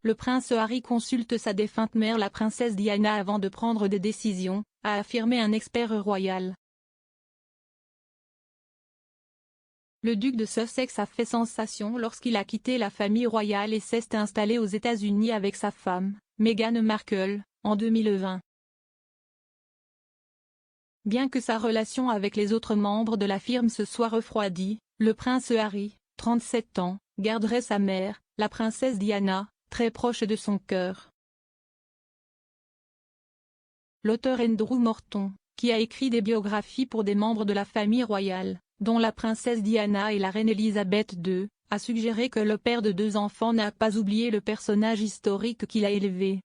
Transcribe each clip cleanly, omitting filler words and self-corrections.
le prince Harry consulte sa défunte mère la princesse Diana avant de prendre des décisions, a affirmé un expert royal. Le duc de Sussex a fait sensation lorsqu'il a quitté la famille royale et s'est installé aux États-Unis avec sa femme, Meghan Markle, en 2020. Bien que sa relation avec les autres membres de la firme se soit refroidie, le prince Harry, 37 ans, garderait sa mère, la princesse Diana, très proche de son cœur. L'auteur Andrew Morton, qui a écrit des biographies pour des membres de la famille royale, dont la princesse Diana et la reine Elisabeth II, a suggéré que le père de 2 enfants n'a pas oublié le personnage historique qu'il a élevé.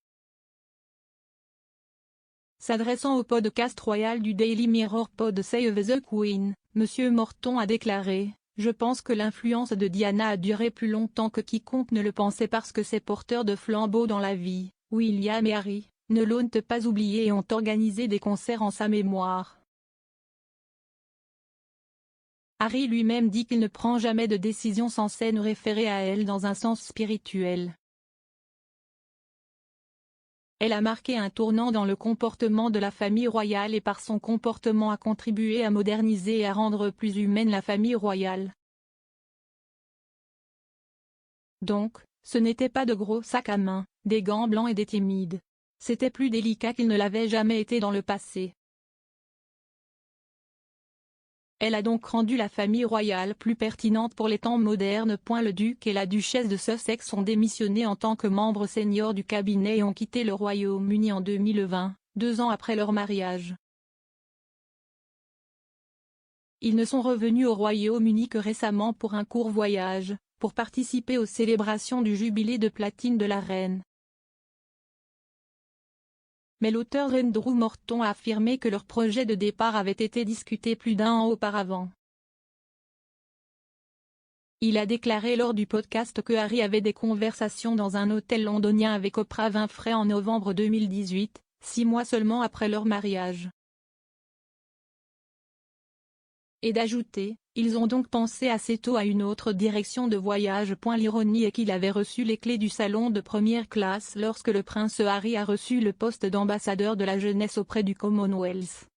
S'adressant au podcast royal du Daily Mirror Pod Save the Queen, M. Morton a déclaré « Je pense que l'influence de Diana a duré plus longtemps que quiconque ne le pensait parce que ces porteurs de flambeaux dans la vie, William et Harry, ne l'ont pas oublié et ont organisé des concerts en sa mémoire. » Harry lui-même dit qu'il ne prend jamais de décision sans s'en référer à elle dans un sens spirituel. Elle a marqué un tournant dans le comportement de la famille royale et par son comportement a contribué à moderniser et à rendre plus humaine la famille royale. Donc, ce n'était pas de gros sacs à main, des gants blancs et des timides. C'était plus délicat qu'il ne l'avait jamais été dans le passé. Elle a donc rendu la famille royale plus pertinente pour les temps modernes. Le duc et la duchesse de Sussex ont démissionné en tant que membres seniors du cabinet et ont quitté le Royaume-Uni en 2020, 2 ans après leur mariage. Ils ne sont revenus au Royaume-Uni que récemment pour un court voyage, pour participer aux célébrations du jubilé de platine de la reine. Mais l'auteur Andrew Morton a affirmé que leur projet de départ avait été discuté plus d'1 an auparavant. Il a déclaré lors du podcast que Harry avait des conversations dans un hôtel londonien avec Oprah Winfrey en novembre 2018, 6 mois seulement après leur mariage. Et d'ajouter, ils ont donc pensé assez tôt à une autre direction de voyage. L'ironie est qu'il avait reçu les clés du salon de première classe lorsque le prince Harry a reçu le poste d'ambassadeur de la jeunesse auprès du Commonwealth.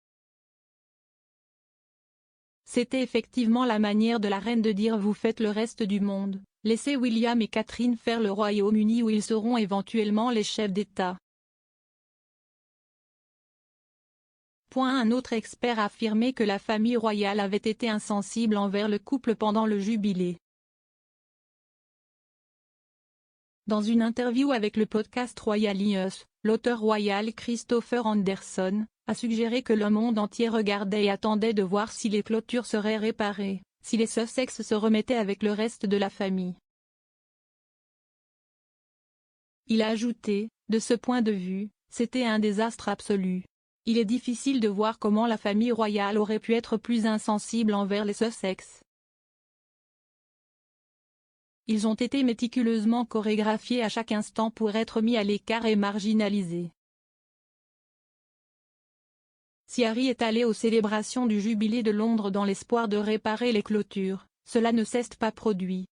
C'était effectivement la manière de la reine de dire « vous faites le reste du monde, laissez William et Catherine faire le Royaume-Uni où ils seront éventuellement les chefs d'État ». Un autre expert a affirmé que la famille royale avait été insensible envers le couple pendant le jubilé. Dans une interview avec le podcast Royal News, l'auteur royal Christopher Anderson a suggéré que le monde entier regardait et attendait de voir si les clôtures seraient réparées, si les Sussex se remettaient avec le reste de la famille. Il a ajouté, de ce point de vue, c'était un désastre absolu. Il est difficile de voir comment la famille royale aurait pu être plus insensible envers les Sussex. Ils ont été méticuleusement chorégraphiés à chaque instant pour être mis à l'écart et marginalisés. Si Harry est allé aux célébrations du jubilé de Londres dans l'espoir de réparer les clôtures, cela ne s'est pas produit.